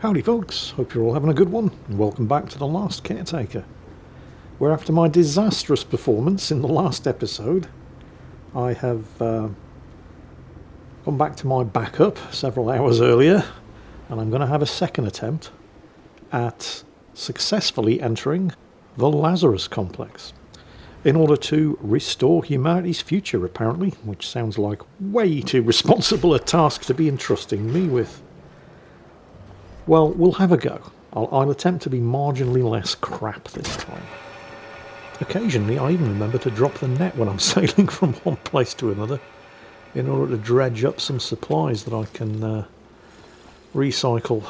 Howdy folks, hope you're all having a good one, and welcome back to the last Caretaker, where after my disastrous performance in the last episode, I have gone back to my backup several hours earlier, and I'm going to have a second attempt at successfully entering the Lazarus Complex, in order to restore humanity's future apparently, which sounds like way too responsible a task to be entrusting me with. Well, we'll have a go. I'll attempt to be marginally less crap this time. Occasionally, I even remember to drop the net when I'm sailing from one place to another, in order to dredge up some supplies that I can recycle.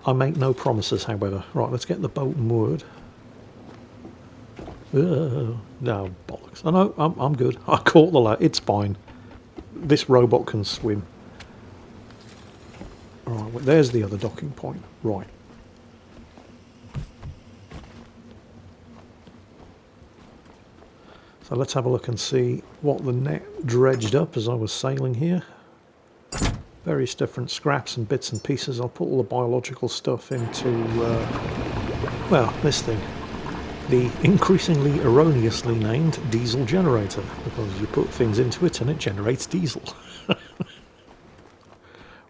I make no promises, however. Right, let's get the boat moored. No, bollocks. Oh no, I'm good. I caught the it's fine. This robot can swim. Alright, well, there's the other docking point. Right. So let's have a look and see what the net dredged up as I was sailing here. Various different scraps and bits and pieces. I'll put all the biological stuff into, well, this thing. The increasingly erroneously named diesel generator, because you put things into it and it generates diesel.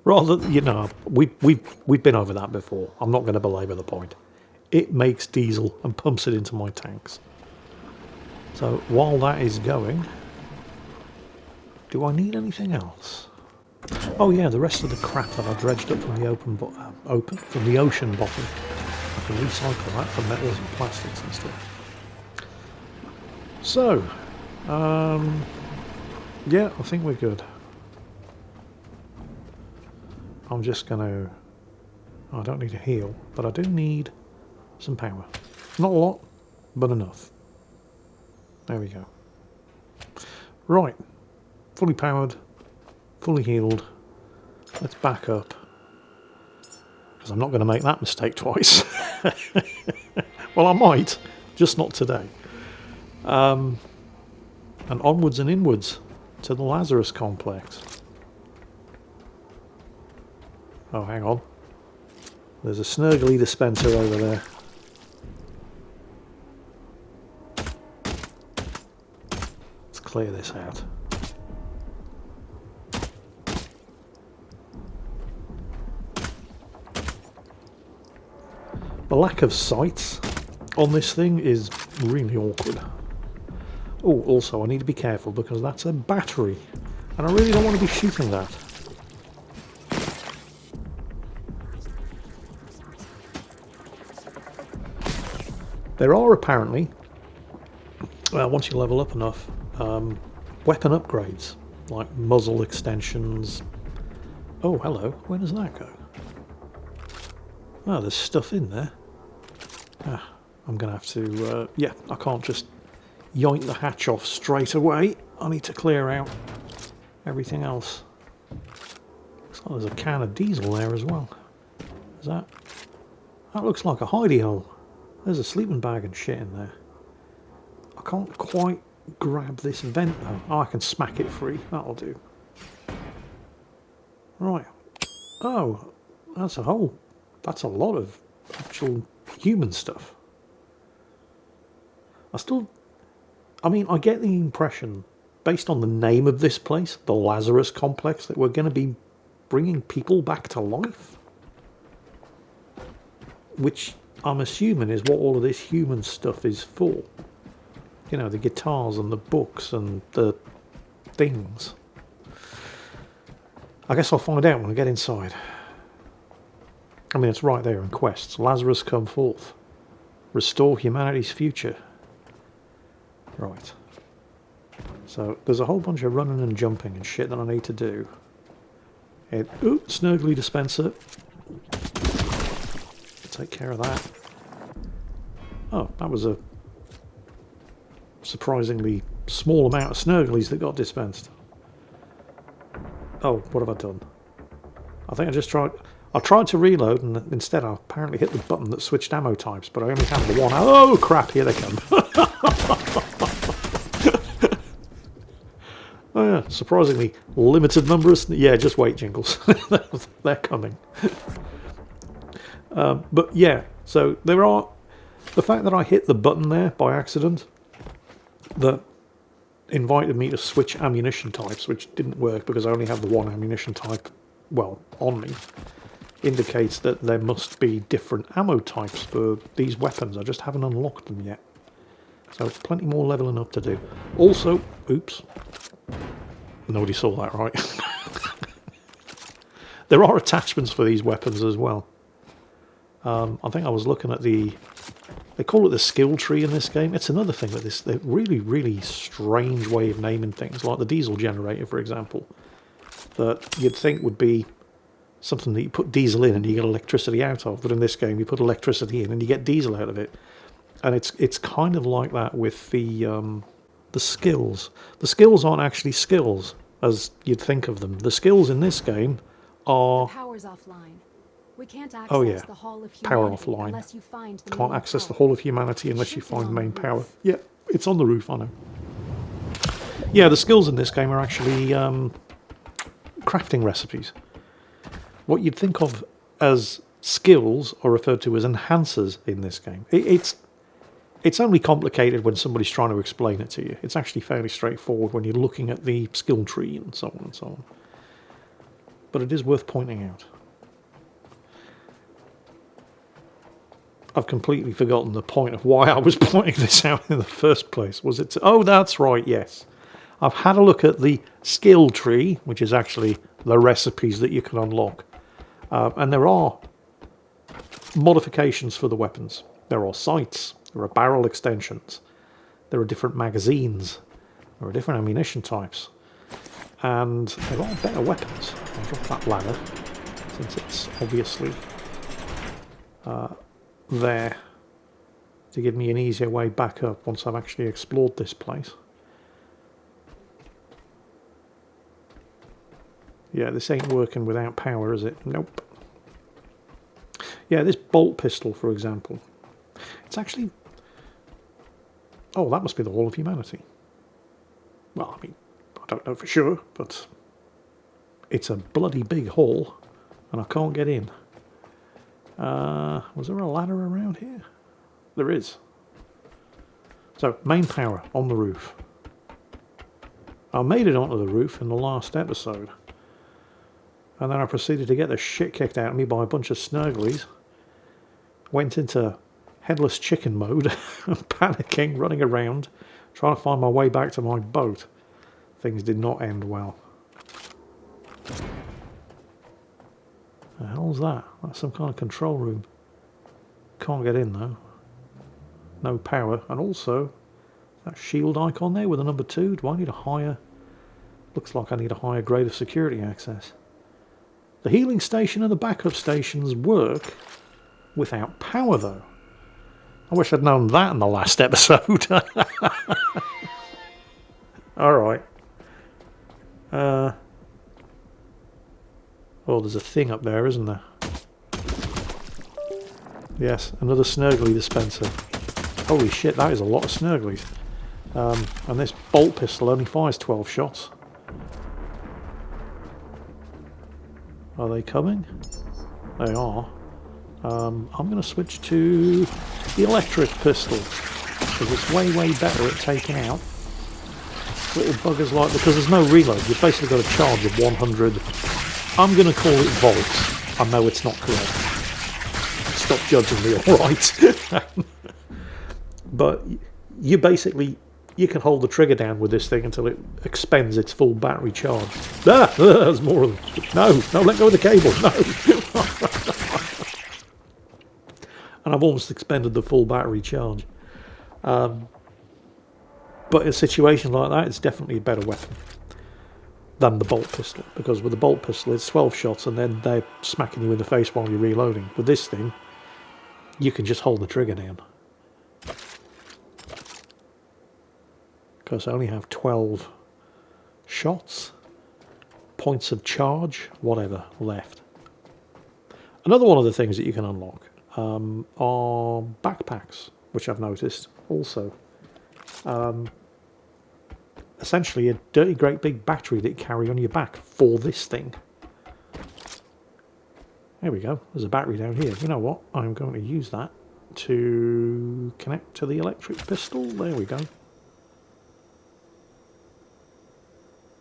Rather, you know, we've been over that before. I'm not going to belabor the point. It makes diesel and pumps it into my tanks. So while that is going, do I need anything else? Oh yeah, the rest of the crap that I dredged up from the from the ocean bottom. I can recycle that for metals and plastics and stuff. So, yeah, I think we're good. I'm just going to... I don't need to heal, but I do need some power. Not a lot, but enough. There we go. Right. Fully powered. Fully healed. Let's back up. Because I'm not going to make that mistake twice. Well, I might. Just not today. And onwards and inwards to the Lazarus Complex. Oh, hang on. There's a snurgly dispenser over there. Let's clear this out. The lack of sights on this thing is really awkward. Oh, also I need to be careful because that's a battery. And I really don't want to be shooting that. There are apparently, well, once you level up enough, weapon upgrades, like muzzle extensions. Oh, hello. Where does that go? Oh, there's stuff in there. Ah, I'm going to have to, yeah, I can't just yoink the hatch off straight away. I need to clear out everything else. Looks like there's a can of diesel there as well. Is that? That looks like a hidey hole. There's a sleeping bag and shit in there. I can't quite grab this vent though. Oh, I can smack it free. That'll do. Right. Oh, that's a hole. That's a lot of actual human stuff. I mean, I get the impression, based on the name of this place, the Lazarus Complex, that we're going to be bringing people back to life. Which I'm assuming is what all of this human stuff is for. You know, the guitars and the books and the things. I guess I'll find out when I get inside. I mean, it's right there in quests. Lazarus come forth. Restore humanity's future. Right. So, there's a whole bunch of running and jumping and shit that I need to do. Ooh, snurgly dispenser. Take care of that. Oh, that was a surprisingly small amount of snurglies that got dispensed. Oh, what have I done? I think I tried to reload and instead I apparently hit the button that switched ammo types, but I only had the one. Oh crap, here they come. Oh yeah, surprisingly limited numbers. Yeah, just wait, Jingles. They're coming. But yeah, so there are... The fact that I hit the button there by accident that invited me to switch ammunition types, which didn't work because I only have the one ammunition type, well, on me, indicates that there must be different ammo types for these weapons. I just haven't unlocked them yet. So plenty more leveling up to do. Also, oops, nobody saw that, right? There are attachments for these weapons as well. I think I was looking at the... They call it the skill tree in this game. It's another thing that this really, really strange way of naming things, like the diesel generator, for example, that you'd think would be something that you put diesel in and you get electricity out of. But in this game, you put electricity in and you get diesel out of it. And it's kind of like that with the skills. The skills aren't actually skills as you'd think of them. The skills in this game are... The power's offline. We can't access Oh yeah, the Hall of power Humanity offline. unless you find the Can't main access the power. Hall of Humanity unless you Should be find on main the power. roof. Yeah, it's on the roof, I know. Yeah, the skills in this game are actually crafting recipes. What you'd think of as skills are referred to as enhancers in this game. It's only complicated when somebody's trying to explain it to you. It's actually fairly straightforward when you're looking at the skill tree and so on and so on. But it is worth pointing out. I've completely forgotten the point of why I was pointing this out in the first place. Was it... Oh, that's right, yes. I've had a look at the skill tree, which is actually the recipes that you can unlock. And there are modifications for the weapons. There are sights, there are barrel extensions, there are different magazines, there are different ammunition types, and there are better weapons. I'll drop that ladder, since it's obviously there to give me an easier way back up once I've actually explored this place. Yeah, this ain't working without power, is it? Nope. Yeah, this bolt pistol, for example. It's actually... Oh, that must be the Hall of Humanity. Well, I mean, I don't know for sure, but it's a bloody big hall, and I can't get in. Was there a ladder around here? There is. So, main power on the roof. I made it onto the roof in the last episode. And then I proceeded to get the shit kicked out of me by a bunch of snurglies. Went into headless chicken mode, panicking, running around, trying to find my way back to my boat. Things did not end well. The hell's that? That's some kind of control room. Can't get in though. No power. And also, that shield icon there with a number 2. Do I need a higher... Looks like I need a higher grade of security access. The healing station and the backup stations work without power though. I wish I'd known that in the last episode. Alright. Oh, there's a thing up there, isn't there? Yes, another snurgly dispenser. Holy shit, that is a lot of snurglies. And this bolt pistol only fires 12 shots. Are they coming? They are. I'm going to switch to the electric pistol, because it's way, way better at taking out little buggers like... Because there's no reload, you've basically got a charge of 100... I'm going to call it volts. I know it's not correct. Stop judging me, alright? But you basically... You can hold the trigger down with this thing until it expends its full battery charge. Ah! There's more of them. No, let go of the cable. No! And I've almost expended the full battery charge. But in a situation like that, it's definitely a better weapon than the bolt pistol. Because with the bolt pistol, it's 12 shots and then they're smacking you in the face while you're reloading. With this thing, you can just hold the trigger down. Because I only have 12 shots, points of charge, whatever, left. Another one of the things that you can unlock are backpacks, which I've noticed also. essentially a dirty great big battery that you carry on your back for this thing. There we go. There's a battery down here. You know what? I'm going to use that to connect to the electric pistol. There we go.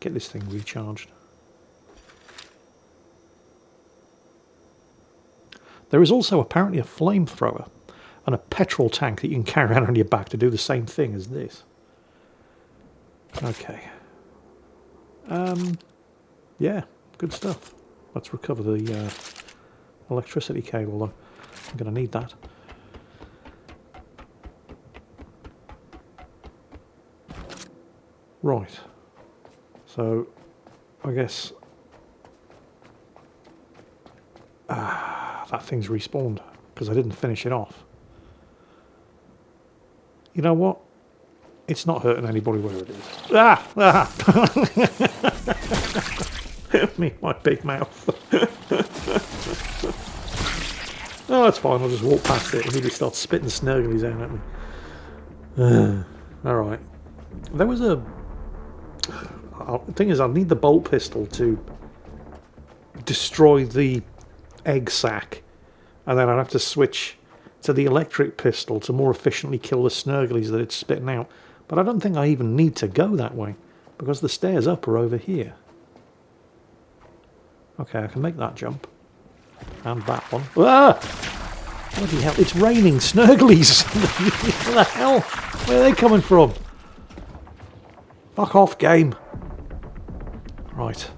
Get this thing recharged. There is also apparently a flamethrower and a petrol tank that you can carry around on your back to do the same thing as this. Okay. Yeah, good stuff. Let's recover the electricity cable though. I'm going to need that. Right. So, I guess... that thing's respawned because I didn't finish it off. You know what? It's not hurting anybody where it is. Ah! Ah! Me, my big mouth. Oh, that's fine. I'll just walk past it and he starts spitting snurglies out at me. Alright. There was a... The thing is, I need the bolt pistol to destroy the egg sac. And then I'd have to switch to the electric pistol to more efficiently kill the snurglies that it's spitting out. But I don't think I even need to go that way, because the stairs up are over here. Okay, I can make that jump. And that one. Ah! Bloody hell, it's raining snurglies! What the hell? Where are they coming from? Fuck off, game. Right.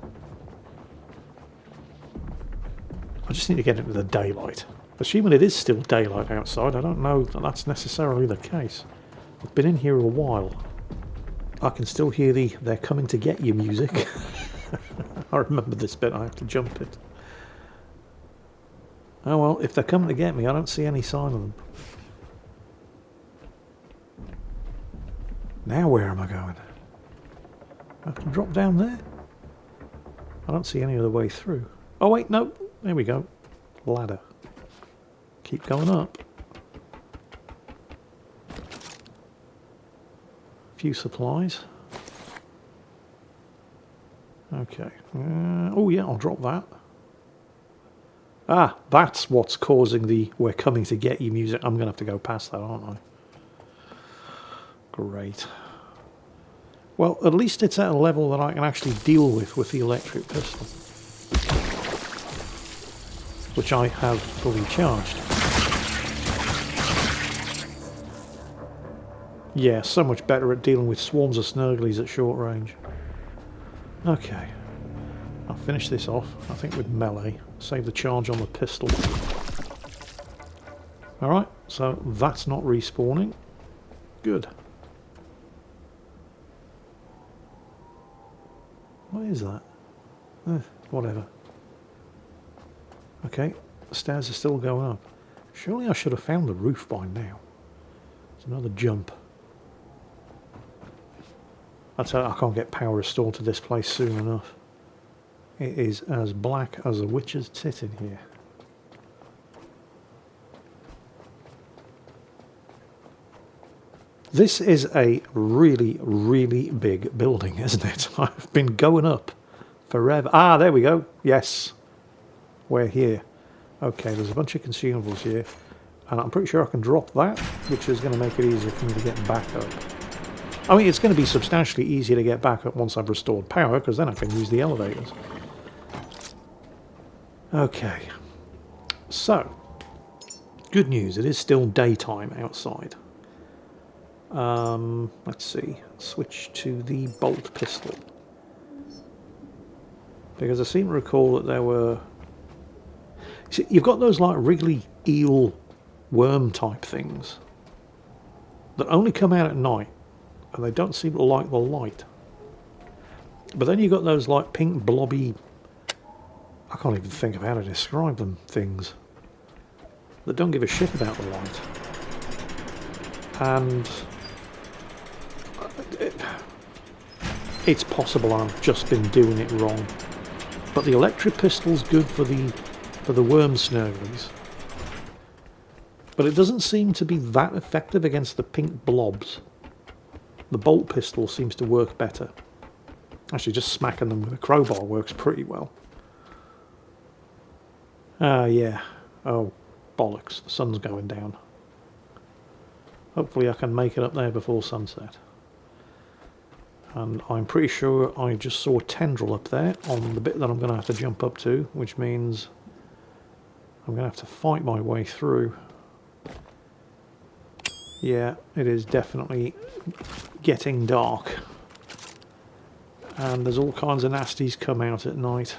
I just need to get into the daylight. Assuming it is still daylight outside, I don't know that that's necessarily the case. I've been in here a while. I can still hear the "they're coming to get you" music. I remember this bit, I have to jump it. Oh well, if they're coming to get me, I don't see any sign of them. Now where am I going? I have to drop down there? I don't see any other way through. Oh wait, no. There we go. Ladder. Keep going up. Few supplies. Okay. Oh yeah, I'll drop that. Ah, that's what's causing the "we're coming to get you" music. I'm going to have to go past that, aren't I? Great. Well, at least it's at a level that I can actually deal with the electric pistol, which I have fully charged. Yeah, so much better at dealing with swarms of snurglies at short range. Okay. I'll finish this off, I think, with melee. Save the charge on the pistol. Alright, so that's not respawning. Good. What is that? Whatever. Okay, the stairs are still going up. Surely I should have found the roof by now. It's another jump. That's how I can't get power restored to this place soon enough. It is as black as a witch's tit in here. This is a really, really big building, isn't it? I've been going up forever. Ah, there we go. Yes. We're here. Okay, there's a bunch of consumables here. And I'm pretty sure I can drop that, which is going to make it easier for me to get back up. I mean, it's going to be substantially easier to get back up once I've restored power, because then I can use the elevators. Okay. So, good news, it is still daytime outside. Let's see. Switch to the bolt pistol. Because I seem to recall that there were... See, you've got those like wriggly eel worm type things that only come out at night. And they don't seem to like the light. But then you've got those like pink blobby, I can't even think of how to describe them, things that don't give a shit about the light. And it's possible I've just been doing it wrong. But the electric pistol's good for the worm snurglies. But it doesn't seem to be that effective against the pink blobs. the bolt pistol seems to work better. Actually, just smacking them with a crowbar works pretty well. Yeah. Oh, bollocks. The sun's going down. Hopefully I can make it up there before sunset. And I'm pretty sure I just saw a tendril up there on the bit that I'm going to have to jump up to, which means I'm going to have to fight my way through. Yeah, it is definitely getting dark. And there's all kinds of nasties come out at night.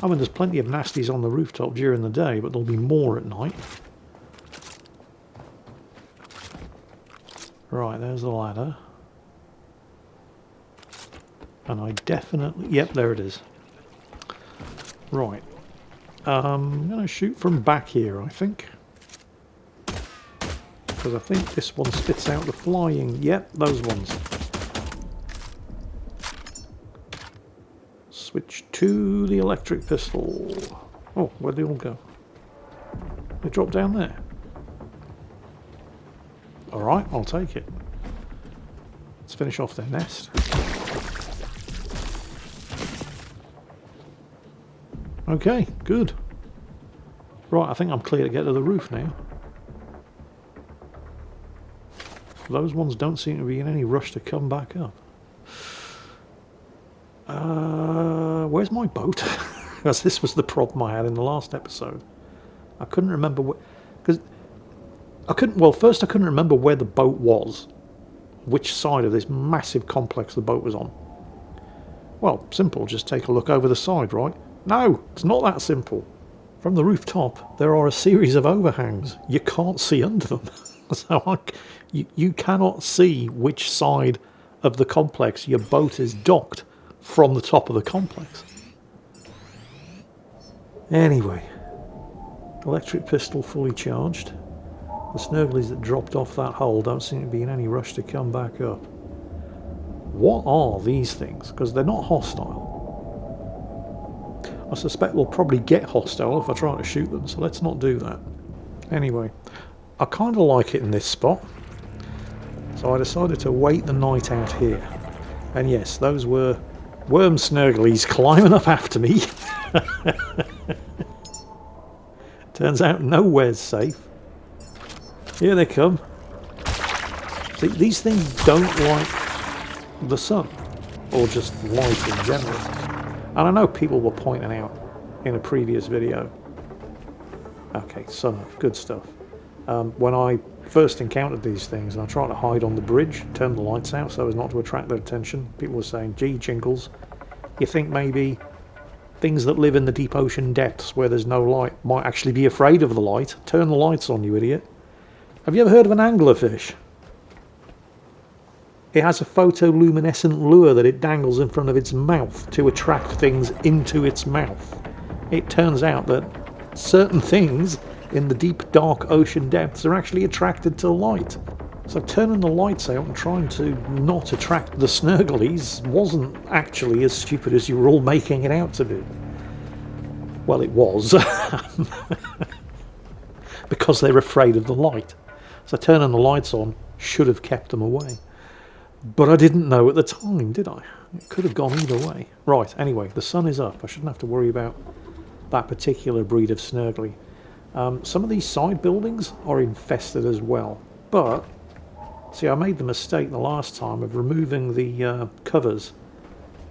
I mean, there's plenty of nasties on the rooftop during the day, but there'll be more at night. Right, there's the ladder. And I definitely... Yep, there it is. Right. I'm going to shoot from back here, I think. Because I think this one spits out the flying... Yep, those ones. Switch to the electric pistol. Oh, where'd they all go? They dropped down there. Alright, I'll take it. Let's finish off their nest. Okay, good. Right, I think I'm clear to get to the roof now. Those ones don't seem to be in any rush to come back up. Where's my boat? Because this was the problem I had in the last episode. I couldn't remember what... Because I couldn't... Well, first I couldn't remember where the boat was. Which side of this massive complex the boat was on. Well, simple. Just take a look over the side, right? No, it's not that simple. From the rooftop, there are a series of overhangs. You can't see under them. So you cannot see which side of the complex your boat is docked from the top of the complex. Anyway, electric pistol fully charged. The snurglies that dropped off that hole don't seem to be in any rush to come back up. What are these things? Because they're not hostile. I suspect we'll probably get hostile if I try to shoot them, so let's not do that. Anyway, I kind of like it in this spot, so I decided to wait the night out here. And yes, those were worm snurglies climbing up after me. Turns out nowhere's safe. Here they come. See, these things don't like the sun, or just light in general. And I know people were pointing out in a previous video. Okay, sun up, good stuff. When I first encountered these things and I tried to hide on the bridge, turn the lights out so as not to attract their attention, people were saying, gee, Jingles, you think maybe things that live in the deep ocean depths where there's no light might actually be afraid of the light? Turn the lights on, you idiot. Have you ever heard of an anglerfish? It has a photoluminescent lure that it dangles in front of its mouth to attract things into its mouth. It turns out that certain things in the deep, dark ocean depths are actually attracted to light. So turning the lights out and trying to not attract the snurglies wasn't actually as stupid as you were all making it out to be. Well, it was. Because they're afraid of the light. So turning the lights on should have kept them away. But I didn't know at the time, did I? It could have gone either way. Right, anyway, the sun is up. I shouldn't have to worry about that particular breed of snurgly. Some of these side buildings are infested as well. But, see, I made the mistake the last time of removing the covers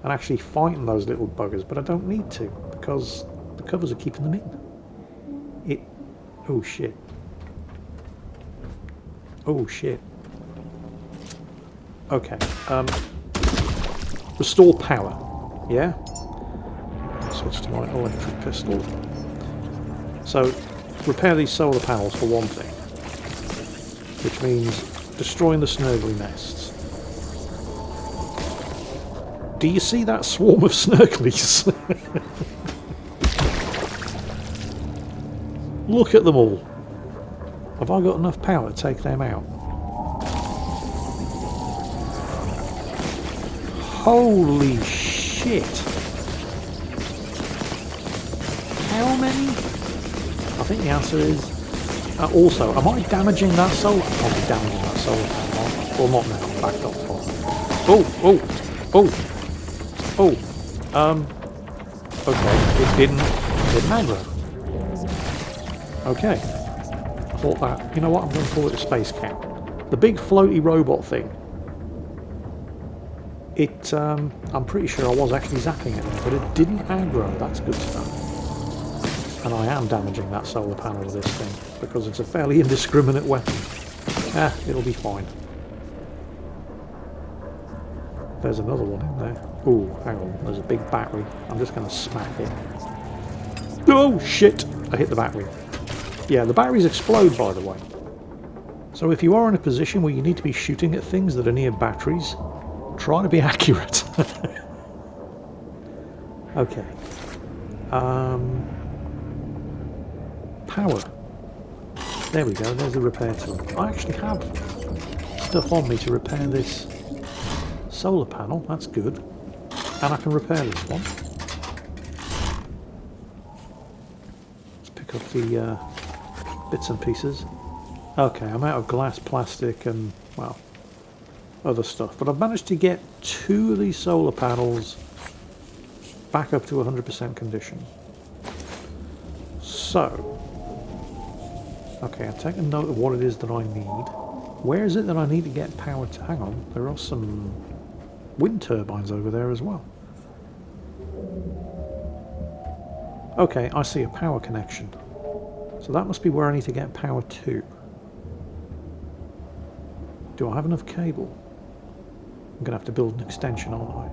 and actually fighting those little buggers. But I don't need to, because the covers are keeping them in. Oh, shit. Oh, shit. Okay, restore power, yeah? Switch to my electric pistol. So, repair these solar panels for one thing, which means destroying the snurgly nests. Do you see that swarm of snurglies? Look at them all. Have I got enough power to take them out? Holy shit! How many? I think the answer is... also, am I damaging that solar? I'm damaging that solar panel. Well, not now. Back up far. Okay. It didn't aggro. Okay. I thought that. You know what? I'm going to call it a space cow. The big floaty robot thing. It. I'm pretty sure I was actually zapping it there, but it didn't aggro. That's good stuff. And I am damaging that solar panel with this thing because it's a fairly indiscriminate weapon. It'll be fine. There's another one in there. Ooh, hang on. There's a big battery. I'm just going to smack it. Oh, shit! I hit the battery. Yeah, the batteries explode, by the way. So if you are in a position where you need to be shooting at things that are near batteries, try to be accurate. Okay. Power. There we go. There's the repair tool. I actually have stuff on me to repair this solar panel. That's good. And I can repair this one. Let's pick up the bits and pieces. Okay, I'm out of glass, plastic and, well, other stuff. But I've managed to get 2 of these solar panels back up to 100% condition. So, okay, I've taken note of what it is that I need. Where is it that I need to get power to? Hang on, there are some wind turbines over there as well. Okay, I see a power connection. So that must be where I need to get power to. Do I have enough cable? I'm going to have to build an extension, aren't I?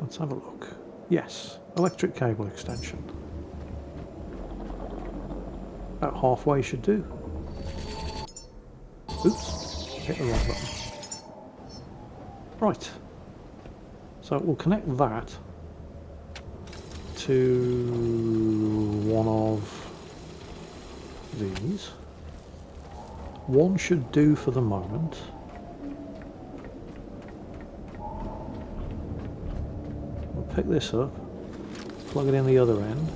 Let's have a look. Yes, electric cable extension. About halfway should do. Oops, hit the wrong button. Right. So we'll connect that to one of these. One should do for the moment. We'll pick this up, plug it in the other end,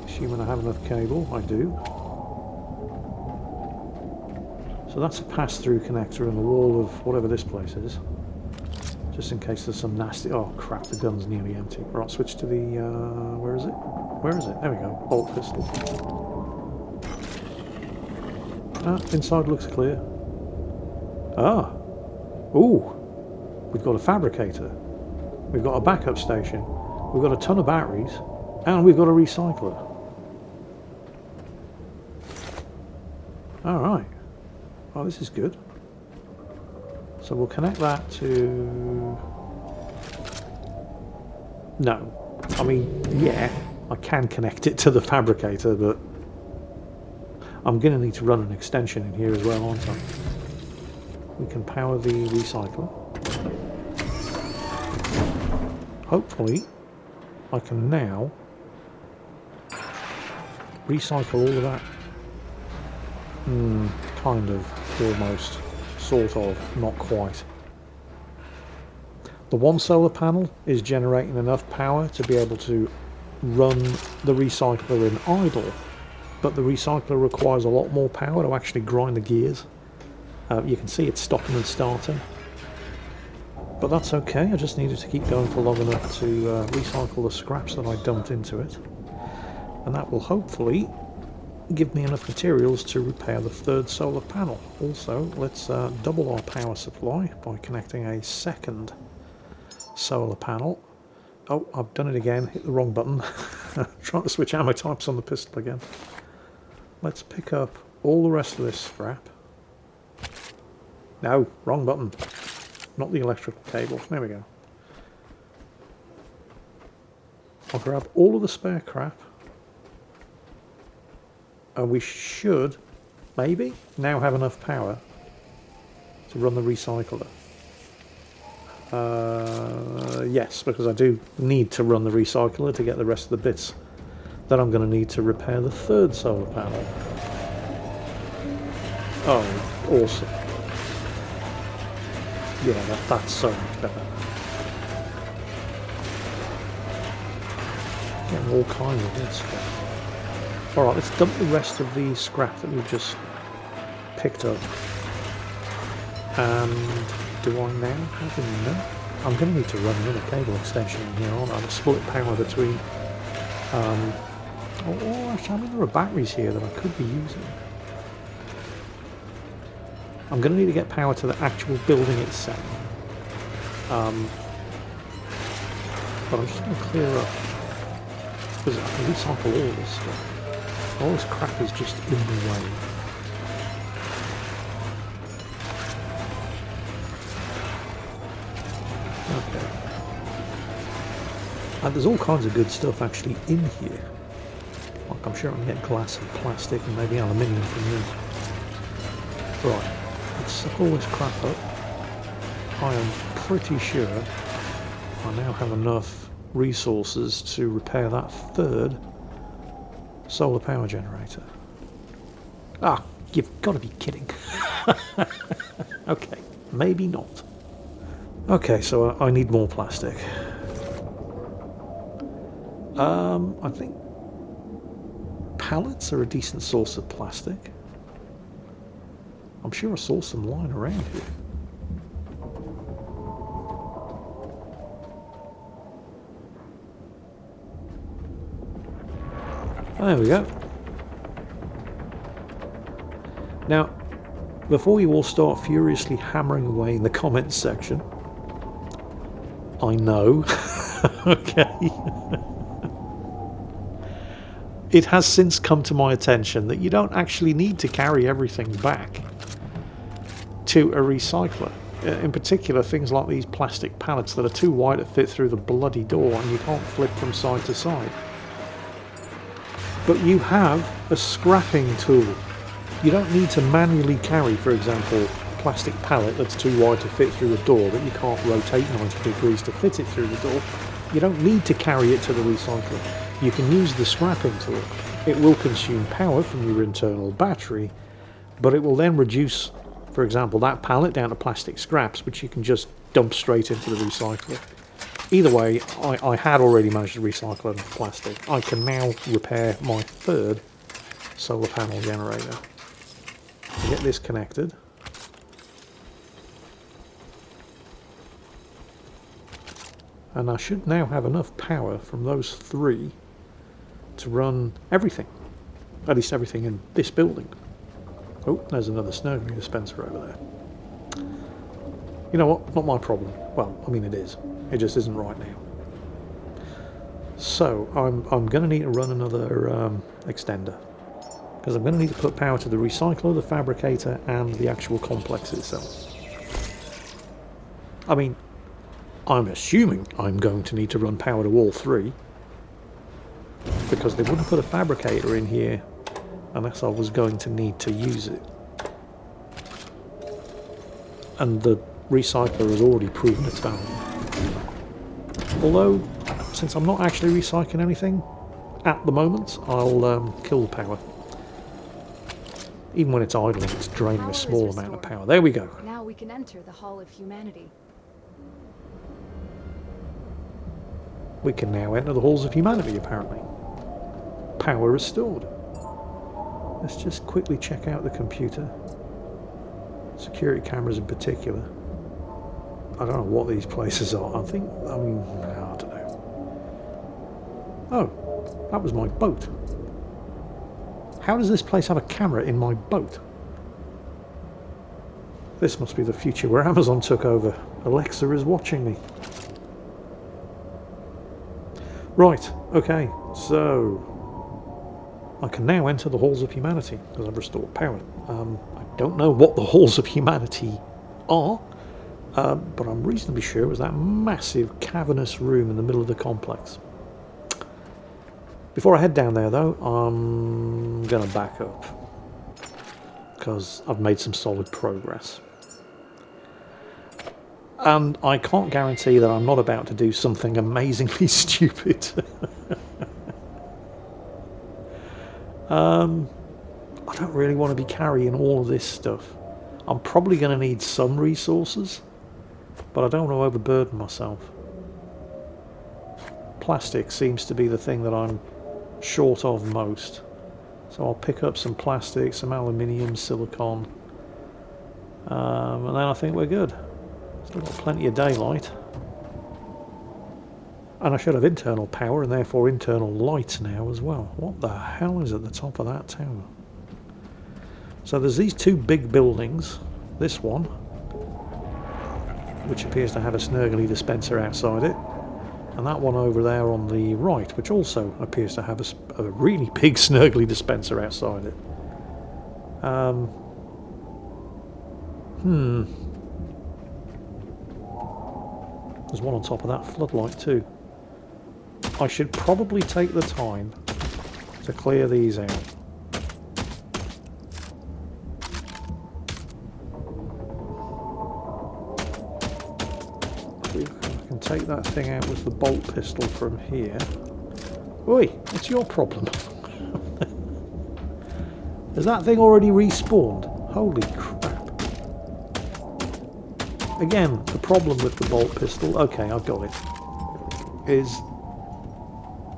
assuming I have enough cable. I do. So that's a pass-through connector in the wall of whatever this place is, just in case there's some nasty... Oh crap, the gun's nearly empty. Right, switch to the... where is it? Where is it? There we go. Bolt pistol. Inside looks clear. Ooh, we've got a fabricator. We've got a backup station. We've got a ton of batteries. And we've got a recycler. Alright. Oh, this is good. So we'll connect that to... No. I mean, yeah, I can connect it to the fabricator, but I'm going to need to run an extension in here as well, aren't I? We can power the recycler. Hopefully, I can now recycle all of that. Kind of, almost, sort of, not quite. The one solar panel is generating enough power to be able to run the recycler in idle, but the recycler requires a lot more power to actually grind the gears. You can see it's stopping and starting, but that's okay. I just needed to keep going for long enough to recycle the scraps that I dumped into it, and that will hopefully give me enough materials to repair the third solar panel. Also, let's double our power supply by connecting a second solar panel. Oh, I've done it again, hit the wrong button. Trying to switch ammo types on the pistol again. Let's pick up all the rest of this scrap. No, wrong button. Not the electrical cable. There we go. I'll grab all of the spare crap. And we should, maybe, now have enough power to run the recycler. Yes, because I do need to run the recycler to get the rest of the bits that I'm going to need to repair the third solar panel. Oh, awesome. Yeah, that's so much better. Getting all kinds of good stuff. Alright, let's dump the rest of the scrap that we've just picked up. And do I now have enough? I'm going to need to run another cable extension in here, aren't I? To split power between... actually, I mean, there are batteries here that I could be using. I'm going to need to get power to the actual building itself. But I'm just going to clear up, because I can recycle all this stuff. All this crap is just in the way. Okay. And there's all kinds of good stuff actually in here. Like, I'm sure I can get glass and plastic and maybe aluminium from this. Right, let's suck all this crap up. I am pretty sure I now have enough resources to repair that third solar power generator. Ah, you've got to be kidding. Okay, maybe not. Okay, so I need more plastic. I think pallets are a decent source of plastic. I'm sure I saw some lying around here. There we go. Now, before you all start furiously hammering away in the comments section, I know, okay, it has since come to my attention that you don't actually need to carry everything back to a recycler. In particular, things like these plastic pallets that are too wide to fit through the bloody door and you can't flip from side to side. But you have a scrapping tool. You don't need to manually carry, for example, a plastic pallet that's too wide to fit through the door that you can't rotate 90 degrees to fit it through the door. You don't need to carry it to the recycler. You can use the scrapping tool. It will consume power from your internal battery, but it will then reduce, for example, that pallet down to plastic scraps, which you can just dump straight into the recycler. Either way, I had already managed to recycle enough plastic. I can now repair my third solar panel generator. Get this connected. And I should now have enough power from those three to run everything. At least everything in this building. Oh, there's another snowmobile dispenser over there. You know what? Not my problem. Well, I mean it is. It just isn't right now. So, I'm going to need to run another extender. Because I'm going to need to put power to the recycler, the fabricator, and the actual complex itself. I mean, I'm assuming I'm going to need to run power to all three. Because they wouldn't put a fabricator in here unless I was going to need to use it. And the recycler has already proven its value. Although, since I'm not actually recycling anything at the moment, I'll kill the power. Even when it's idling, it's draining a small amount of power. There we go. Now we can enter the Hall of Humanity. We can now enter the Halls of Humanity, apparently. Power restored. Let's just quickly check out the computer. Security cameras in particular. I don't know what these places are. I don't know. Oh, that was my boat. How does this place have a camera in my boat? This must be the future where Amazon took over. Alexa is watching me. Right, okay, so I can now enter the Halls of Humanity because I've restored power. I don't know what the Halls of Humanity are, but I'm reasonably sure it was that massive cavernous room in the middle of the complex. Before I head down there though, I'm going to back up because I've made some solid progress. And I can't guarantee that I'm not about to do something amazingly stupid. I don't really want to be carrying all of this stuff. I'm probably going to need some resources, but I don't want to overburden myself. Plastic seems to be the thing that I'm short of most. So I'll pick up some plastic, some aluminium, silicon, and then I think we're good. Still got plenty of daylight. And I should have internal power and therefore internal light now as well. What the hell is at the top of that tower? So there's these two big buildings. This one, which appears to have a Snurgly dispenser outside it. And that one over there on the right, which also appears to have a really big Snurgly dispenser outside it. There's one on top of that floodlight too. I should probably take the time to clear these out. I can take that thing out with the bolt pistol from here. Oi, what's your problem? Has that thing already respawned? Holy crap. Again, the problem with the bolt pistol, okay, I've got it, is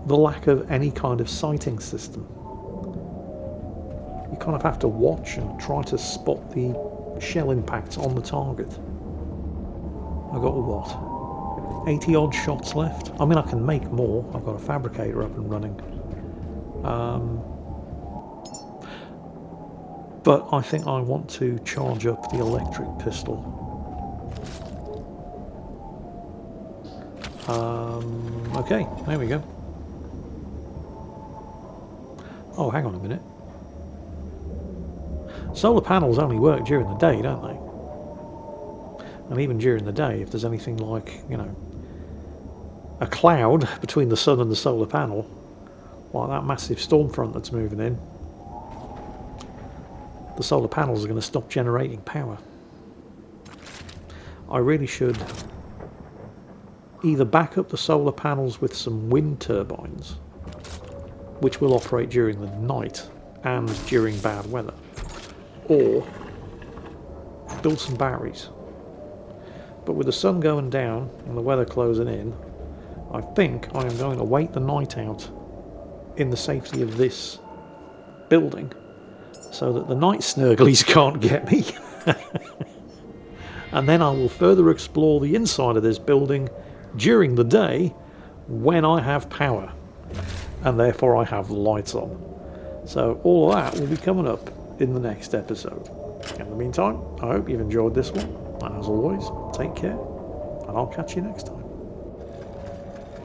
the lack of any kind of sighting system. You kind of have to watch and try to spot the shell impacts on the target. I've got what? 80 odd shots left? I mean, I can make more. I've got a fabricator up and running. But I think I want to charge up the electric pistol. Okay, there we go. Oh, hang on a minute. Solar panels only work during the day, don't they? And even during the day, if there's anything like, you know, a cloud between the sun and the solar panel, like that massive storm front that's moving in, the solar panels are going to stop generating power. I really should either back up the solar panels with some wind turbines, which will operate during the night and during bad weather, or build some batteries. But with the sun going down and the weather closing in, I think I am going to wait the night out in the safety of this building so that the night snurglies can't get me. And then I will further explore the inside of this building during the day when I have power and therefore I have lights on. So all of that will be coming up in the next episode. In the meantime, I hope you've enjoyed this one, and as always, take care, and I'll catch you next time.